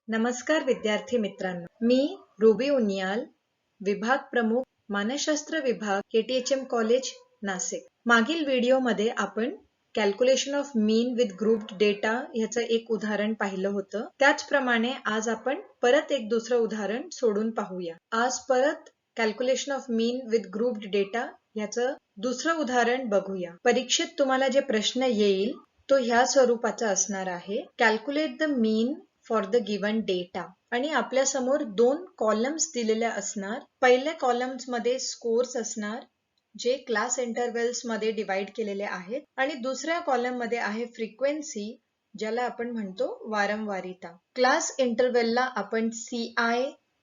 नमस्कार विद्यार्थी मित्रांनो, मी रुबी उनियाल, विभाग प्रमुख मानसशास्त्र विभाग KTHM कॉलेज नाशिक. मागील व्हिडिओमध्ये आपण calculation of mean with grouped data ह्याचं एक उदाहरण पाहिलं होतं. त्याचप्रमाणे आज आपण परत एक दुसरं उदाहरण सोडून पाहूया. आज परत calculation of mean with grouped data ह्याचं दुसरं उदाहरण बघूया. परीक्षेत तुम्हाला जे प्रश्न येईल तो ह्या स्वरूपाचा असणार आहे. Calculate the mean for the given data आणि आपल्या समोर दोन कॉलम्स दिलेल्या असणार. पहिल्या कॉलम्स मध्ये स्कोर्स असणार जे क्लास इंटरवल्स मध्ये डिवाइड केलेले आहेत आणि दुसऱ्या कॉलम मध्ये आहे फ्रिक्वेन्सी ज्याला आपण म्हणतो वारंवारिता. क्लास इंटरवलला आपण CI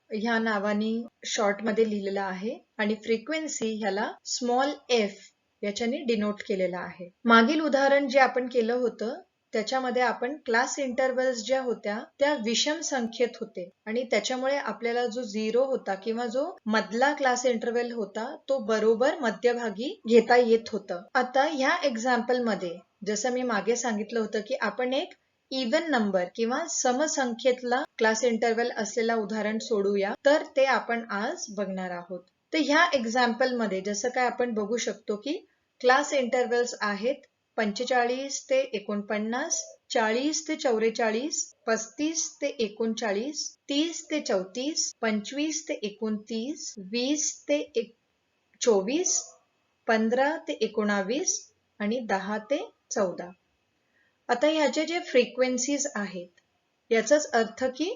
ह्या नावाने शॉर्ट मध्ये लिहिलेला आहे आणि फ्रिक्वेन्सी ह्याला स्मॉल f याच्याने डिनोट केलेला आहे. मागील उदाहरण जे आपण केलं होतं त्याच्यामध्ये आपण क्लास इंटरवल्स ज्या होत्या त्या विषम संख्येत होते आणि त्याच्यामुळे आपल्याला जो 0 होता किंवा जो मधला क्लास इंटरवल होता तो बरोबर मध्यभागी घेता येत होतं. आता ह्या एक्झाम्पल मध्ये जसं मी मागे सांगितलं होतं की आपण एक इवन नंबर किंवा समसंख्येतला क्लास इंटरवल असलेला उदाहरण सोडूया, तर ते आपण आज बघणार आहोत. तर ह्या एक्झाम्पल मध्ये जसं काय आपण बघू शकतो की क्लास इंटरवल्स आहेत 45 ते 49, 40 ते 44, 35 ते 39, 30 ते 34, 25 ते 29, 20 ते 24, 15 ते 19 आणि 10 ते 14. आता ह्याचे जे फ्रिक्वेन्सीज आहेत याचाच अर्थ की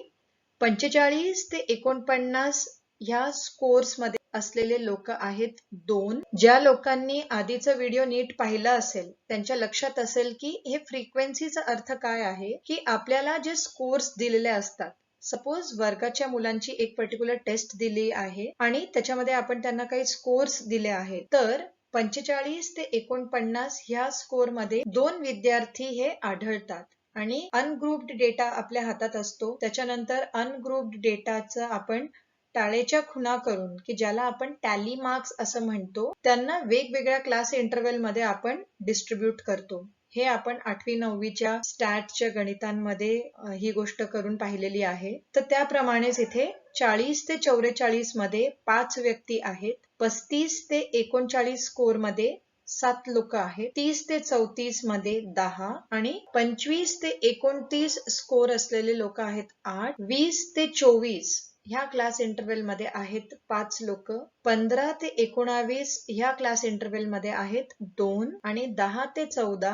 45 ते 49 ह्या स्कोर्स मध्ये असलेले लोक आहेत 2. ज्या लोकांनी आधीचा व्हिडिओ नीट पाहिला असेल त्यांच्या लक्षात असेल की हे फ्रिक्वेन्सीचा अर्थ काय आहे की आपल्याला जे स्कोर्स दिलेले असतात, सपोज वर्गाच्या मुलांची एक पर्टिक्युलर टेस्ट दिली आहे आणि त्याच्यामध्ये आपण त्यांना काही स्कोर्स दिले आहेत, तर 45 ते 49 ह्या स्कोर मध्ये 2 विद्यार्थी हे आढळतात आणि अनग्रुप्ड डेटा आपल्या हातात असतो. त्याच्यानंतर अनग्रुप्ड डेटाचं आपण टाळेच्या खुणा करून की ज्याला आपण टॅली मार्क्स असं म्हणतो त्यांना वेगवेगळ्या क्लास इंटरवल मध्ये आपण डिस्ट्रीब्यूट करतो. हे आपण 8वी-9वीच्या स्टॅटच्या गणितांमध्ये ही गोष्ट करून पाहिलेली आहे. तर त्याप्रमाणेच इथे 40 ते 44 मध्ये 5 व्यक्ती आहेत, 35 ते 39 स्कोर मध्ये 7 लोक आहेत, 30 ते 34 मध्ये 10 आणि 25 ते 29 स्कोर असलेले लोक आहेत 8, 20 ते 24 ह्या क्लास इंटरवल मध्ये आहेत 5 लोक, 15 ते 19 ह्या क्लास इंटरवल मध्ये आहेत 2 आणि 10 ते 14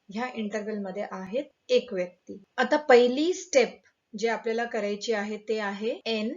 ह्या इंटरवल मध्ये आहेत 1 व्यक्ती. आता पहिली स्टेप जे आपल्याला करायची आहे ते आहे n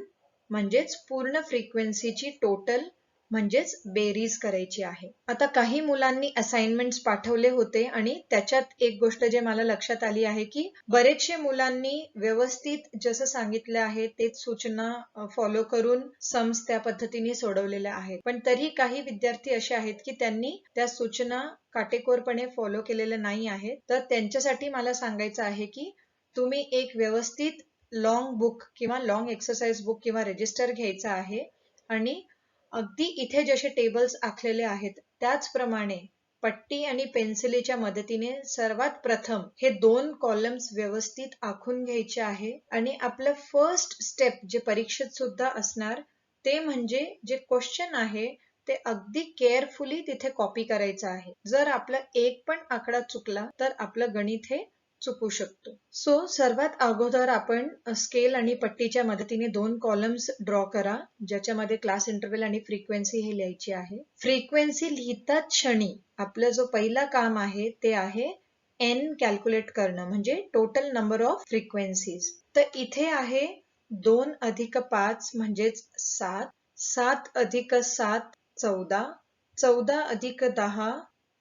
म्हणजेच पूर्ण फ्रिक्वेन्सीची टोटल म्हणजेच बेरीज करायची आहे. आता काही मुलांनी असाइनमेंट्स पाठवले होते आणि त्याच्यात एक गोष्ट जे मला लक्षात आली आहे की बरेचशे मुलांनी व्यवस्थित जसं सांगितलं आहे तेच सूचना फॉलो करून सम्स त्या पद्धतीने सोडवलेल्या आहेत, पण तरी काही विद्यार्थी असे आहेत की त्यांनी त्या सूचना काटेकोरपणे फॉलो केलेल्या नाही आहेत. तर त्यांच्यासाठी मला सांगायचं आहे की तुम्ही एक व्यवस्थित लॉंग बुक किंवा लॉंग एक्सरसाइज बुक किंवा रजिस्टर घ्यायचा आहे आणि अगदी इथे जसे टेबल्स आखलेले आहेत त्याचप्रमाणे पट्टी आणि पेन्सिलीच्या मदतीने सर्वात प्रथम हे 2 कॉलम्स व्यवस्थित आखून घ्यायचे आहे आणि आपलं फर्स्ट स्टेप जे परीक्षेत सुद्धा असणार ते म्हणजे जे क्वेश्चन आहे ते अगदी केअरफुली तिथे कॉपी करायचं आहे. जर आपला एक पण आकडा चुकला तर आपलं गणित हे चुकू शकतो. सो सर्वात अगोदर आपण स्केल आणि पट्टीच्या मदतीने 2 कॉलम्स ड्रॉ करा ज्याच्यामध्ये क्लास इंटरवल आणि फ्रिक्वेन्सी हे लिहायची आहे. फ्रिक्वेन्सी लिहिताच क्षणी आपलं जो पहिला काम आहे ते आहे n कॅल्क्युलेट करणं म्हणजे टोटल नंबर ऑफ फ्रिक्वेन्सीज. तर इथे आहे 2 अधिक 5 म्हणजेच 7, 7 अधिक 7 14, 14 अधिक 10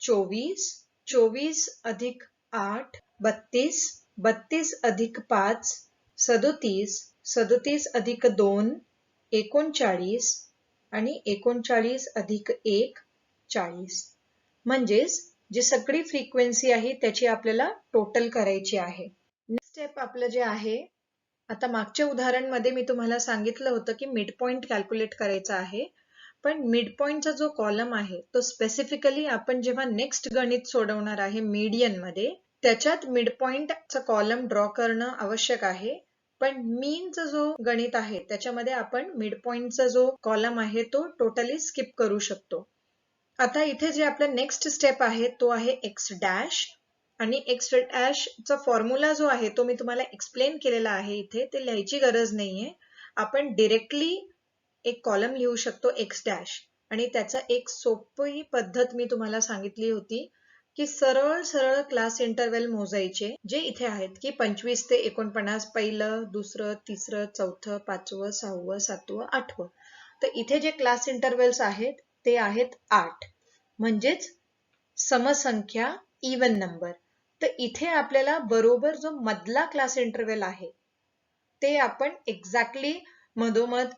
24, 24 अधिक 8 32, 32 अधिक 5 37, 37 अधिक 2 39 आणि 39 अधिक 1 40. म्हणजेच जी सगळी फ्रिक्वेन्सी आहे त्याची आपल्याला टोटल करायची आहे. नेक्स्ट स्टेप आपलं जे आहे, आता मागच्या उदाहरण मध्ये मी तुम्हाला सांगितलं होतं की मिड पॉइंट कॅल्क्युलेट करायचा आहे, पण मिड पॉइंटचा जो कॉलम आहे तो स्पेसिफिकली आपण जेव्हा नेक्स्ट गणित सोडवणार आहे मीडियन मध्ये त्याच्यात मिड पॉइंटचा कॉलम ड्रॉ करणं आवश्यक आहे. पण मीनचा जो गणित आहे त्याच्यामध्ये आपण मिड पॉइंटचा जो कॉलम आहे तो टोटली स्किप करू शकतो. आता इथे जे आपला नेक्स्ट स्टेप आहे तो आहे एक्स डॅश, आणि एक्स डॅश चा फॉर्म्युला जो आहे तो मी तुम्हाला एक्सप्लेन केलेला आहे इथे, ते लिहायची गरज नाहीये. आपण डायरेक्टली एक कॉलम लिहू शकतो एक्स डॅश, आणि त्याचा एक सोपी पद्धत मी तुम्हाला सांगितली होती की सरळ सरळ क्लास इंटरवल मोजायचे, जे इथे आहेत की 25 ते 49, पहिलं, दुसरं, तिसरं, चौथं, पाचवं, सहावं, सातवं, आठवं. तर इथे जे क्लास इंटरवल्स आहेत ते आहेत 8, म्हणजेच समसंख्या इवन नंबर. तर इथे आपल्याला बरोबर जो मधला क्लास इंटरवल आहे ते आपण एक्झॅक्टली मधोमध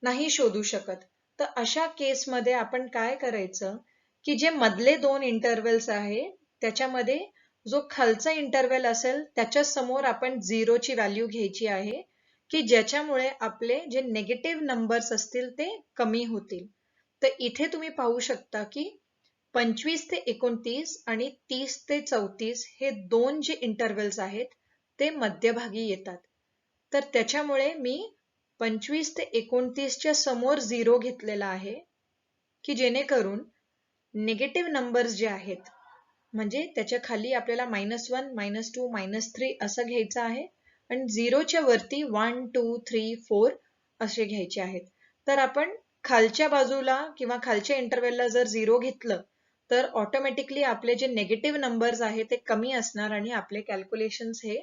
नाही शोधू शकत. तर अशा केसमध्ये आपण काय करायचं की जे मधले 2 इंटरवल्स आहे त्याच्यामध्ये जो खालचा इंटरवल असेल त्याच्या समोर आपण 0 ची व्हॅल्यू घ्यायची आहे, की ज्याच्यामुळे आपले जे नेगेटिव्ह नंबर्स असतील ते कमी होतील. तर इथे तुम्ही पाहू शकता की 25 ते 29 आणि 30 ते 34 हे 2 जे इंटरवल्स आहेत ते मध्यभागी येतात. तर त्याच्यामुळे मी 25 ते 29 च्या समोर 0 घेतलेला आहे, की जेणेकरून नेगेटिव्ह नंबर्स जे आहेत, म्हणजे त्याच्या खाली आपल्याला -1, -2, -3 असं घ्यायचं आहे, आणि 0 च्या वरती 1, 2, 3, 4 असे घ्यायचे आहेत. तर आपण खालच्या बाजूला किंवा खालच्या इंटरवलला जर 0 घेतलं तर ऑटोमॅटिकली आपले जे नेगेटिव्ह नंबर्स आहेत ते कमी असणार आणि आपले कॅल्क्युलेशन्स हे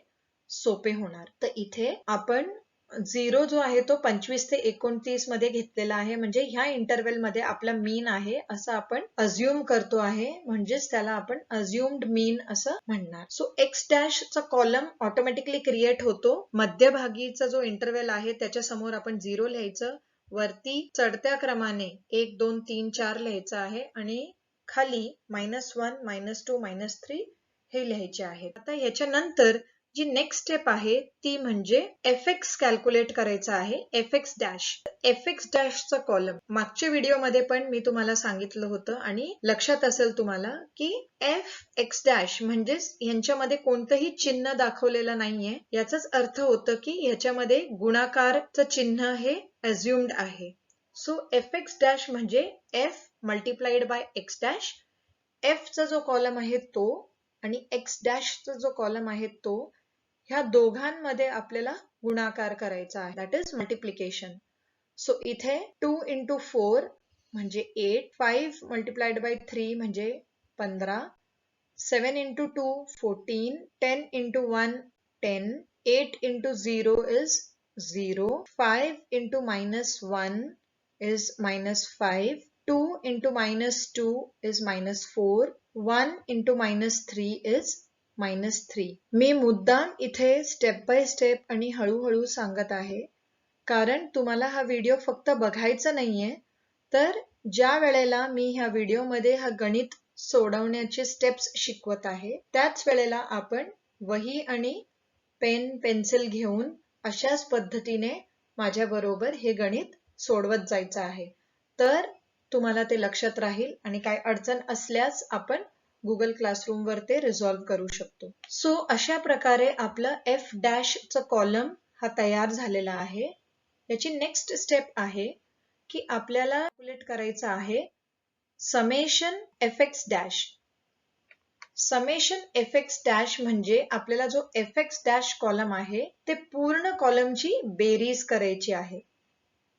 सोपे होणार. तर इथे आपण 0 जो आहे तो 25 ते 29 मध्ये घेतलेला आहे, म्हणजे ह्या इंटरवल मध्ये आपला मीन आहे असं आपण अज्युम करतो आहे, म्हणजेच त्याला आपण अज्युम्ड मीन असं म्हणणार. सो एक्स डॅश चा कॉलम ऑटोमॅटिकली क्रिएट होतो. मध्यभागीचा जो इंटरवल आहे त्याच्या समोर आपण 0 लिहायचं, वरती चढत्या क्रमाने 1, 2, 3, 4 लिहायचं आहे, आणि खाली -1, -2, -3 हे लिहायचे आहे. आता याच्यानंतर जी नेक्स्ट स्टेप आहे ती म्हणजे fx कॅल्क्युलेट करायचा आहे, fx डॅश. fx डॅशचा कॉलम मागच्या व्हिडिओमध्ये पण मी तुम्हाला सांगितलं होतं, आणि लक्षात असेल तुम्हाला की fx डॅश म्हणजेच यांच्यामध्ये कोणतंही चिन्ह दाखवलेलं नाहीये, याचाच अर्थ होतं की ह्याच्यामध्ये गुणाकारचं चिन्ह हे अज्युम्ड आहे. सो fx डॅश म्हणजे f multiplied by x dash. f चा जो कॉलम आहे तो आणि x डॅशचा जो कॉलम आहे तो, ह्या दोघांमध्ये आपल्याला गुणाकार करायचा आहे, दॅट इज मल्टिप्लिकेशन. सो इथे 2 into 4 म्हणजे 8, 5 मल्टिप्लाइड बाय 3 म्हणजे 15, 7 into 2 14, 10 into 1 10, 8 into 0 is 0, 5 into -1 is -5, 2 into -2 is -4, 1 into -3 is -3. मी मुद्दाम इथे स्टेप बाय स्टेप आणि हळूहळू सांगत आहे, कारण तुम्हाला हा व्हिडिओ फक्त बघायचा नाहीये, तर ज्या वेळेला मी ह्या व्हिडिओमध्ये हा गणित सोडवण्याचे स्टेप्स शिकवत आहे त्याच वेळेला आपण वही आणि पेन पेन्सिल घेऊन अशाच पद्धतीने माझ्याबरोबर हे गणित सोडवत जायचं आहे. तर तुम्हाला ते लक्षात राहील, आणि काय अडचण असल्यास आपण गुगल क्लासरूम वर ते रिझॉल्व्ह करू शकतो. सो अशा प्रकारे आपलं f डॅश चा कॉलम हा तयार झालेला आहे. याची नेक्स्ट स्टेप आहे की आपल्याला कॅल्क्युलेट करायचं आहे summation fx dash. Summation fx dash म्हणजे आपल्याला जो fx डॅश कॉलम आहे ते पूर्ण कॉलमची बेरीज करायची आहे.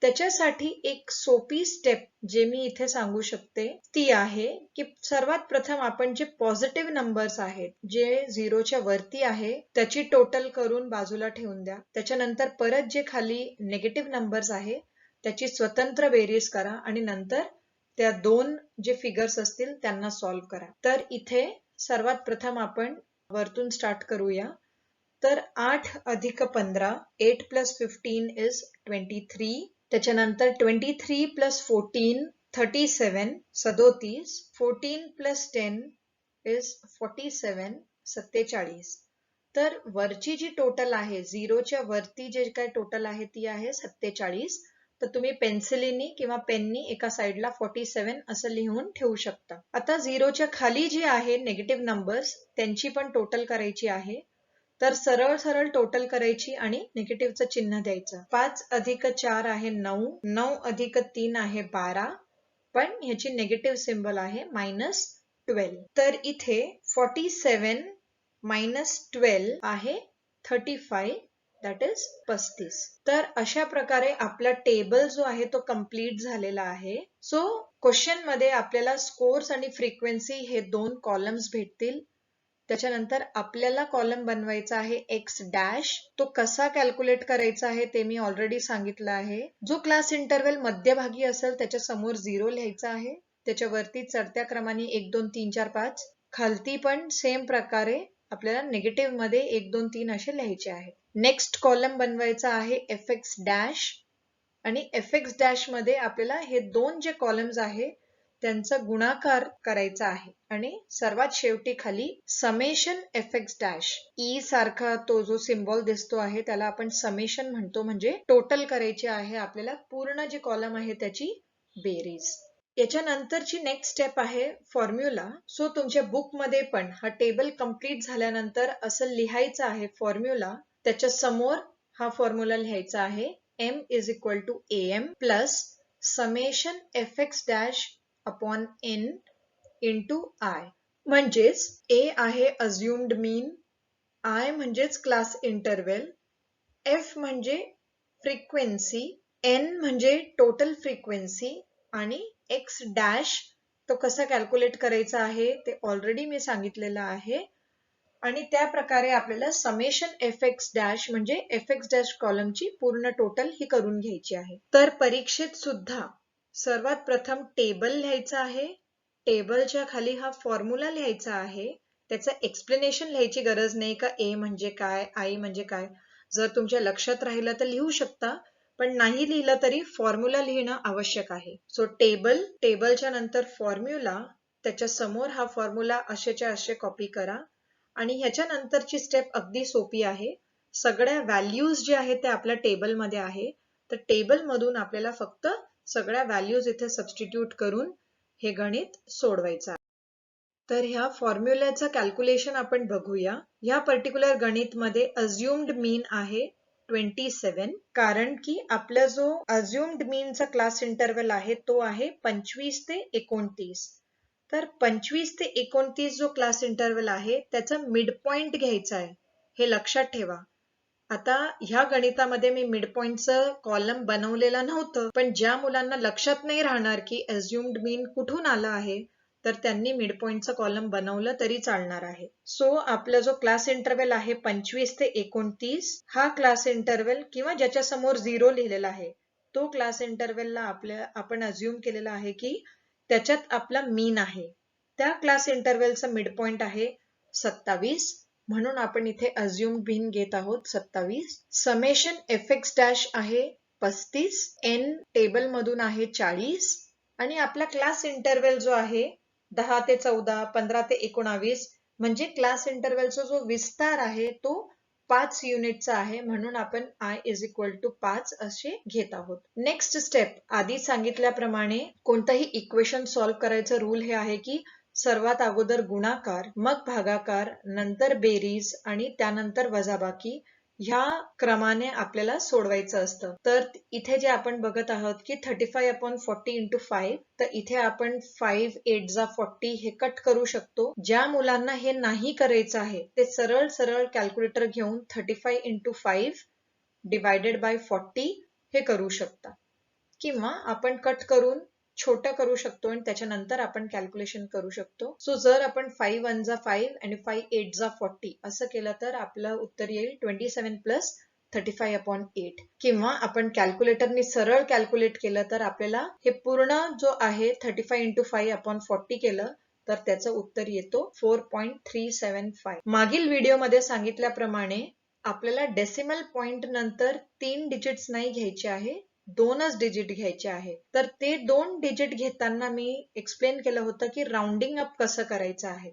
त्याच्यासाठी एक सोपी स्टेप जे मी इथे सांगू शकते ती आहे की सर्वात प्रथम आपण जे पॉझिटिव्ह नंबर्स आहेत, जे 0 च्या वरती आहे, त्याची टोटल करून बाजूला ठेवून द्या. त्याच्यानंतर परत जे खाली नेगेटिव्ह नंबर्स आहे त्याची स्वतंत्र बेरीज करा, आणि नंतर त्या 2 जे फिगर्स असतील त्यांना सॉल्व्ह करा. तर इथे सर्वात प्रथम आपण वरतून स्टार्ट करूया. तर 8 अधिक 15, 8 plus 15 is 23. त्याच्यानंतर 23 plus 14 37, 37. 14 plus 10 is 47, 47. तर वरची जी टोटल आहे, 0 च्या वरती जे काय टोटल आहे ती आहे 47. तर तुम्ही पेन्सिलीनी किंवा पेननी एका साईडला 47 असं लिहून ठेवू शकता. आता 0 च्या खाली जी आहे नेगेटिव्ह नंबर्स त्यांची पण टोटल करायची आहे. तर सरळ सरळ टोटल करायची आणि निगेटिव्हचं चिन्ह द्यायचं. 5 अधिक 4 आहे 9, 9 अधिक 3 आहे 12, पण ह्याची निगेटिव्ह सिंबल आहे -12. तर इथे 47 -12 आहे 35, दॅट इज 35. तर अशा प्रकारे आपला टेबल जो आहे तो कंप्लीट झालेला आहे. सो क्वेश्चन मध्ये आपल्याला स्कोर्स आणि फ्रिक्वेन्सी हे 2 कॉलम्स भेटतील. त्याच्यानंतर आपल्याला कॉलम बनवायचा आहे एक्स डॅश. तो कसा कॅल्क्युलेट करायचा आहे ते मी ऑलरेडी सांगितलं आहे. जो क्लास इंटरवल मध्यभागी असेल त्याच्या समोर 0 लिहायचा आहे. त्याच्यावरती चढत्या क्रमाने 1 2 3 4 5, खालती पण सेम प्रकारे आपल्याला निगेटिव्ह मध्ये 1 2 3 असे लिहायचे आहे. नेक्स्ट कॉलम बनवायचा आहे एफ एक्स डॅश आणि एफ एक्स डॅश मध्ये आपल्याला हे 2 जे कॉलम्स आहे त्यांचा गुणाकार करायचा आहे आणि सर्वात शेवटी खाली summation F x dash. E सारखा तो जो सिम्बॉल दिसतो आहे त्याला आपण समेशन म्हणतो, म्हणजे टोटल करायचे आहे आपल्याला पूर्ण जे कॉलम आहे त्याची बेरीज. याच्यानंतरची नेक्स्ट स्टेप आहे फॉर्म्युला. सो तुमच्या बुक मध्ये पण हा टेबल कंप्लीट झाल्यानंतर असं लिहायचं आहे फॉर्म्युला. त्याच्या समोर हा फॉर्म्युला लिहायचा आहे m is equal to am plus summation fx dash upon n into I. म्हणजेच a आहे assumed mean, I म्हणजेच क्लास इंटरवल, f म्हणजे फ्रिक्वेन्सी, n म्हणजे टोटल फ्रिक्वेन्सी आणि x डॅश तो कसा कॅल्क्युलेट करायचा आहे ते ऑलरेडी मी सांगितलेलं आहे. आणि त्या प्रकारे आपल्याला समेशन एफ एक्स डॅश म्हणजे एफ एक्स डॅश कॉलमची पूर्ण टोटल ही करून घ्यायची आहे. तर परीक्षेत सुद्धा सर्वात प्रथम टेबल लिहायचा आहे. टेबलच्या खाली हा फॉर्म्युला लिहायचा आहे. त्याचं एक्सप्लेनेशन लिहायची गरज नाही का ए म्हणजे काय, आय म्हणजे काय. जर तुमच्या लक्षात राहिलं तर लिहू शकता, पण नाही लिहिलं तरी फॉर्म्युला लिहिणं आवश्यक आहे. सो टेबलच्या नंतर फॉर्म्युला, त्याच्या समोर हा फॉर्म्युला असेच्या असे कॉपी करा. आणि ह्याच्या नंतरची स्टेप अगदी सोपी आहे. सगळ्या व्हॅल्यूज जे आहेत ते आपल्या टेबलमध्ये आहे. तर टेबल मधून आपल्याला फक्त सगळ्या व्हॅल्यूज इथे सबस्टिट्यूट करून हे गणित सोडवायचं आहे. तर ह्या फॉर्म्युल्याचं कॅल्क्युलेशन आपण बघूया. ह्या पर्टिक्युलर गणित मध्ये अज्युम्ड मीन आहे 27, कारण की आपला जो अज्युम्ड मीनचा क्लास इंटरवल आहे तो आहे 25 ते 29. तर 25 ते 29 जो क्लास इंटरवल आहे त्याचा मिड पॉइंट घ्यायचा आहे, हे लक्षात ठेवा. आता ह्या गणितामध्ये मी मिड पॉइंटचं कॉलम बनवलेला नव्हतं, पण ज्या मुलांना लक्षात नाही राहणार की अज्युम्ड मीन कुठून आला आहे तर त्यांनी मिड पॉइंटचं कॉलम बनवलं तरी चालणार आहे. सो आपला जो क्लास इंटरवल आहे 25 ते 29, हा क्लास इंटरवल किंवा ज्याच्या समोर 0 लिहिलेला आहे तो क्लास इंटरवलला आपण अज्युम केलेला आहे की त्याच्यात आपला मीन आहे. त्या क्लास इंटरवलचा मिड पॉइंट आहे 27, म्हणून आपण इथे अज्युम्ड मीन घेत आहोत 27. समेशन एफ एक्स डॅश आहे 35, n टेबल मधून आहे 40 आणि आपला क्लास इंटरवल जो आहे 10 ते 14, 15 ते 19, म्हणजे क्लास इंटरवलचा जो विस्तार आहे तो 5 युनिटचा आहे, म्हणून आपण I is equal to 5 असे घेत आहोत. नेक्स्ट स्टेप, आधी सांगितल्याप्रमाणे कोणताही इक्वेशन सॉल्व्ह करायचा रूल हे आहे की सर्वात अगोदर गुणाकार, मग भागाकार, नंतर बेरीज आणि त्यानंतर वजाबाकी, ह्या क्रमाने आपल्याला सोडवायचं असतं. तर इथे जे आपण बघत आहोत की 35/40 into 5, तर इथे आपण 5 8 जा 40 हे कट करू शकतो. ज्या मुलांना हे नाही करायचं आहे ते सरळ सरळ कॅल्क्युलेटर घेऊन 35 into 5 डिवायडेड बाय 40 हे करू शकता, किंवा आपण कट करून छोटा करू शकतो आणि त्याच्यानंतर आपण कॅल्क्युलेशन करू शकतो. सो जर आपण 5 1 जा 5 आणि 5 8 जा 40 असं केलं तर आपलं उत्तर येईल 27 + 35/8, किंवा आपण कॅल्क्युलेटरने सरळ कॅल्क्युलेट केलं तर आपल्याला हे पूर्ण जो आहे 35 × 5/40 केलं तर त्याचं उत्तर येतो 4.375. मागील व्हिडिओमध्ये सांगितल्याप्रमाणे आपल्याला डेसिमल पॉइंट नंतर 3 डिजिट्स नाही घ्यायचे आहे, 2च डिजिट घ्यायचे आहे. तर ते 2 डिजिट घेताना मी एक्सप्लेन केलं होतं की राउंडिंग अप कसं करायचं आहे.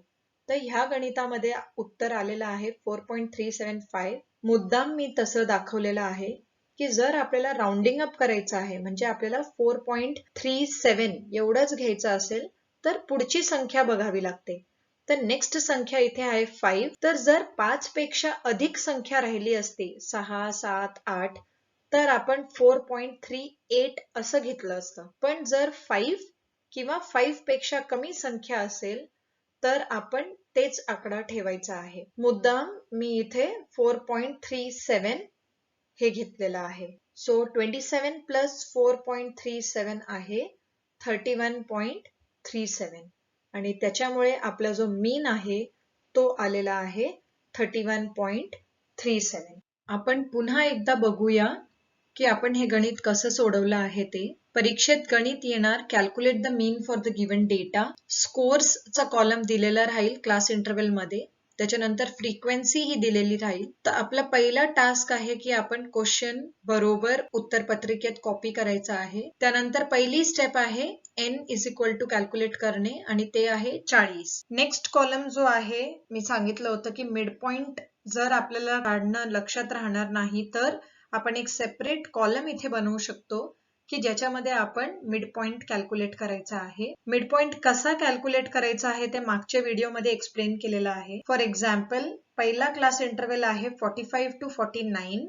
तर ह्या गणितामध्ये उत्तर आलेलं आहे 4.375. मुद्दाम मी तसं दाखवलेलं आहे की जर आपल्याला राउंडिंग अप करायचं आहे म्हणजे आपल्याला 4.37 एवढंच घ्यायचं असेल तर पुढची संख्या बघावी लागते. तर नेक्स्ट संख्या इथे आहे 5. तर जर 5 पेक्षा अधिक संख्या राहिली असती 6, 7, 8 तर आपण 4.38 असं घेतलं असतं. पण जर 5 किंवा 5 पेक्षा कमी संख्या असेल तर आपण तेच आकडा ठेवायचा आहे. मुद्दाम मी इथे 4.37 हे घेतलेलं आहे. सो 27 प्लस 4.37 आहे 31.37 आणि त्याच्यामुळे आपला जो मीन आहे तो आलेला आहे 31.37. आपण पुन्हा एकदा बघूया की आपण हे गणित कसं सोडवलं आहे ते. परीक्षेत गणित येणार calculate the mean for the given data. स्कोर्सचा कॉलम दिलेला राहील क्लास इंटरवल मध्ये. त्याच्यानंतर फ्रिक्वेन्सी ही दिलेली राहील. तर आपला पहिला टास्क आहे की आपण क्वेश्चन बरोबर उत्तरपत्रिकेत कॉपी करायचा आहे. त्यानंतर पहिली स्टेप आहे n is equal to calculate करणे आणि ते आहे 40. नेक्स्ट कॉलम जो आहे मी सांगितलं होतं की मिड पॉइंट जर आपल्याला काढणं लक्षात राहणार नाही तर आपण एक सेपरेट कॉलम इथे बनवू शकतो की ज्याच्यामध्ये आपण मिड पॉइंट कॅल्क्युलेट करायचा आहे. मिड पॉइंट कसा कॅल्क्युलेट करायचा आहे ते मागच्या व्हिडिओमध्ये एक्सप्लेन केलेलं आहे. फॉर एक्झाम्पल पहिला क्लास इंटरवल आहे 45 to 49.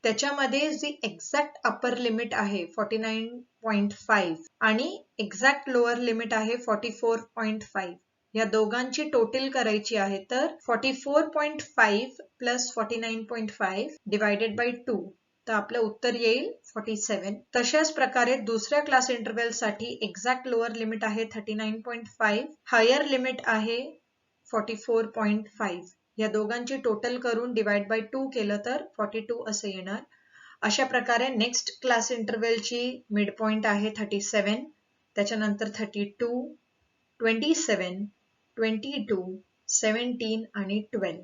त्याच्यामध्ये जी एक्झॅक्ट अपर लिमिट आहे 49.5 आणि एक्झॅक्ट लोअर लिमिट आहे 44.5. या दोघांची टोटल करायची आहे तर 44.5 प्लस 49.5 डिवायडेड बाय 2 तर आपलं उत्तर येईल 47. तशाच प्रकारे दुसऱ्या क्लास इंटरवल साठी एक्झॅक्ट लोअर लिमिट आहे 39.5, हायर लिमिट आहे 44.5. या दोघांची टोटल करून डिवाइड बाय 2 केलं तर 42 असं येणार. अशा प्रकारे नेक्स्ट क्लास इंटरवलची मिड पॉइंट आहे 37, त्याच्यानंतर 32, 27, 22, 17 आणि 12.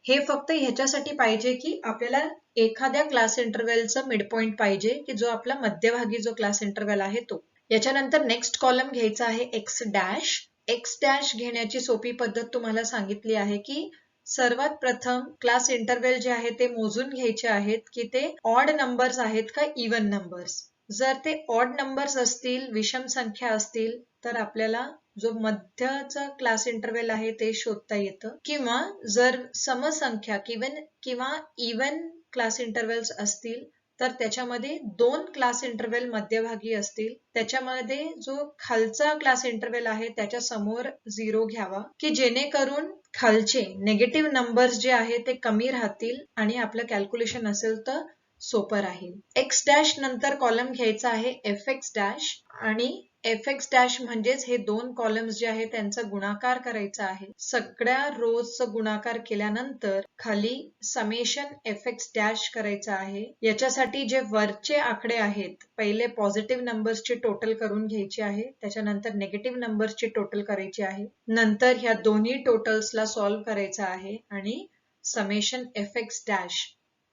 हे फक्त ह्याच्यासाठी पाहिजे की आपल्याला एखाद्या क्लास इंटरवलचं मिड पॉइंट पाहिजे की जो आपला मध्यभागी जो क्लास इंटरवल आहे तो. याच्यानंतर नेक्स्ट कॉलम घ्यायचा आहे एक्स डॅश. एक्स डॅश घेण्याची सोपी पद्धत तुम्हाला सांगितली आहे की सर्वात प्रथम क्लास इंटरवल जे आहे ते मोजून घ्यायचे आहेत की ते ऑड नंबर्स आहेत का इवन नंबर्स. जर ते ऑड नंबर्स असतील, विषम संख्या असतील तर आपल्याला जो मध्यचा क्लास इंटरवल आहे ते शोधता येतं. किंवा जर समसंख्या किंवा इवन क्लास इंटरवल्स असतील तर त्याच्यामध्ये 2 क्लास इंटरवल मध्यभागी असतील. त्याच्यामध्ये जो खालचा क्लास इंटरवल आहे त्याच्या समोर 0 घ्यावा की जेणेकरून खालचे नेगेटिव्ह नंबर्स जे आहे ते कमी राहतील आणि आपलं कॅल्क्युलेशन असेल तर सोपं राहील. एक्स डॅश नंतर कॉलम घ्यायचा आहे एफ एक्स डॅश आणि एफ एक्स डॅश म्हणजेच हे 2 कॉलम्स जे आहे त्यांचा गुणाकार करायचा आहे. सगळ्या रोजचा गुणाकार केल्यानंतर खाली समेशन एफ एक्स डॅश करायचा आहे. याच्यासाठी जे वरचे आकडे आहेत पहिले पॉझिटिव्ह नंबर्सची टोटल करून घ्यायची आहे, त्याच्यानंतर नेगेटिव्ह नंबर्सची टोटल करायची आहे, नंतर ह्या दोन्ही टोटल्सला सॉल्व्ह करायचा आहे आणि समेशन एफ एक्स डॅश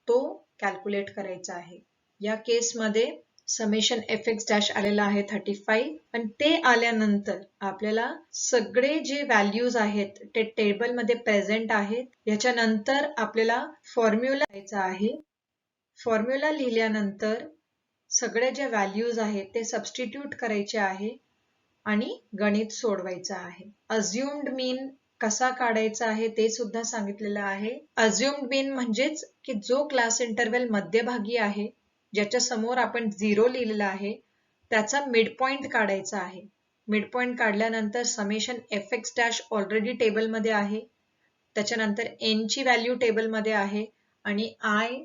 तो कॅल्क्युलेट करायचा आहे. या केसमध्ये समेशन एफ एक्स डॅश आलेला आहे 35 आणि ते आल्यानंतर आपल्याला सगळे जे व्हॅल्यूज आहेत ते टेबलमध्ये प्रेझेंट आहेत. याच्यानंतर आपल्याला फॉर्म्युला लिहायचा आहे. फॉर्म्युला लिहिल्यानंतर सगळे जे व्हॅल्यूज आहेत ते सबस्टिट्यूट करायचे आहे आणि गणित सोडवायचं आहे. अज्युम्ड मीन कसा काढायचा आहे ते सुद्धा सांगितलेलं आहे. अज्युम्ड मीन म्हणजेच की जो क्लास इंटरवल मध्यभागी आहे ज्याच्या समोर आपण 0 लिहिलेला आहे त्याचा मिड पॉइंट काढायचा आहे. मिड पॉइंट काढल्यानंतर summation F x dash already टेबलमध्ये आहे, त्याच्यानंतर एन ची व्हॅल्यू टेबलमध्ये आहे आणि आय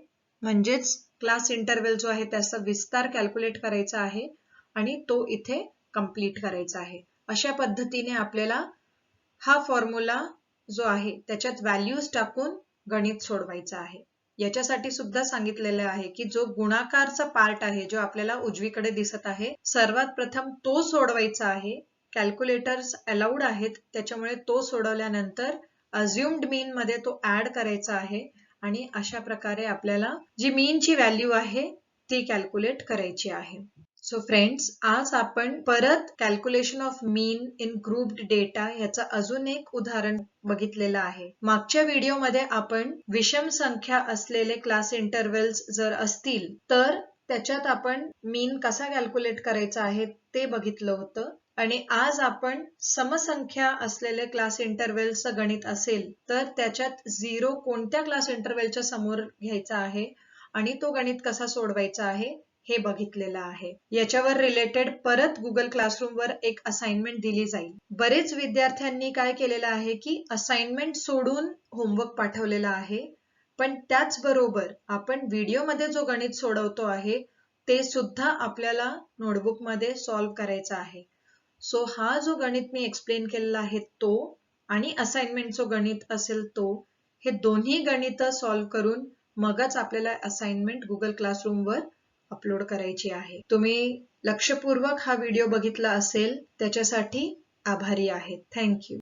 म्हणजेच क्लास इंटरवल जो आहे त्याचा विस्तार कॅल्क्युलेट करायचा आहे आणि तो इथे कंप्लीट करायचा आहे. अशा पद्धतीने आपल्याला हा फॉर्म्युला जो आहे त्याच्यात व्हॅल्यूज टाकून गणित सोडवायचा आहे. याच्यासाठी सुद्धा सांगितलेलं आहे की जो गुणाकारचा पार्ट आहे जो आपल्याला उजवीकडे दिसत आहे सर्वात प्रथम तो सोडवायचा आहे. कॅल्क्युलेटर्स अलाउड आहेत त्याच्यामुळे तो सोडवल्यानंतर अज्युम्ड मीन मध्ये तो ऍड करायचा आहे आणि अशा प्रकारे आपल्याला जी मीनची व्हॅल्यू आहे ती कॅल्क्युलेट करायची आहे. सो फ्रेंड्स, आज आपण परत calculation of mean in grouped data याचा अजून एक उदाहरण बघितलेलं आहे. मागच्या व्हिडिओमध्ये आपण विषम संख्या असलेले क्लास इंटरवल्स जर असतील तर त्याच्यात आपण मीन कसा कॅल्क्युलेट करायचा आहे ते बघितलं होतं आणि आज आपण समसंख्या असलेले क्लास इंटरव्हेलचं गणित असेल तर त्याच्यात 0 कोणत्या क्लास इंटरव्हेलच्या समोर घ्यायचा आहे आणि तो गणित कसा सोडवायचा आहे हे बघितलेलं आहे. याच्यावर रिलेटेड परत गुगल क्लासरूमवर एक असाइनमेंट दिली जाईल. बरेच विद्यार्थ्यांनी काय केलेलं आहे की असाइनमेंट सोडून होमवर्क पाठवलेला आहे, पण त्याचबरोबर आपण व्हिडिओमध्ये जो गणित सोडवतो आहे ते सुद्धा आपल्याला नोटबुकमध्ये सॉल्व्ह करायचा आहे. सो हा जो गणित मी एक्सप्लेन केलेला आहे तो आणि असाइनमेंट जो गणित असेल तो, हे दोन्ही गणित सॉल्व्ह करून मगच आपल्याला असाइनमेंट गुगल क्लासरूमवर अपलोड करायची आहे. तुम्ही लक्षपूर्वक हा व्हिडिओ बघितला असेल त्याच्यासाठी आभारी आहे. थँक्यू.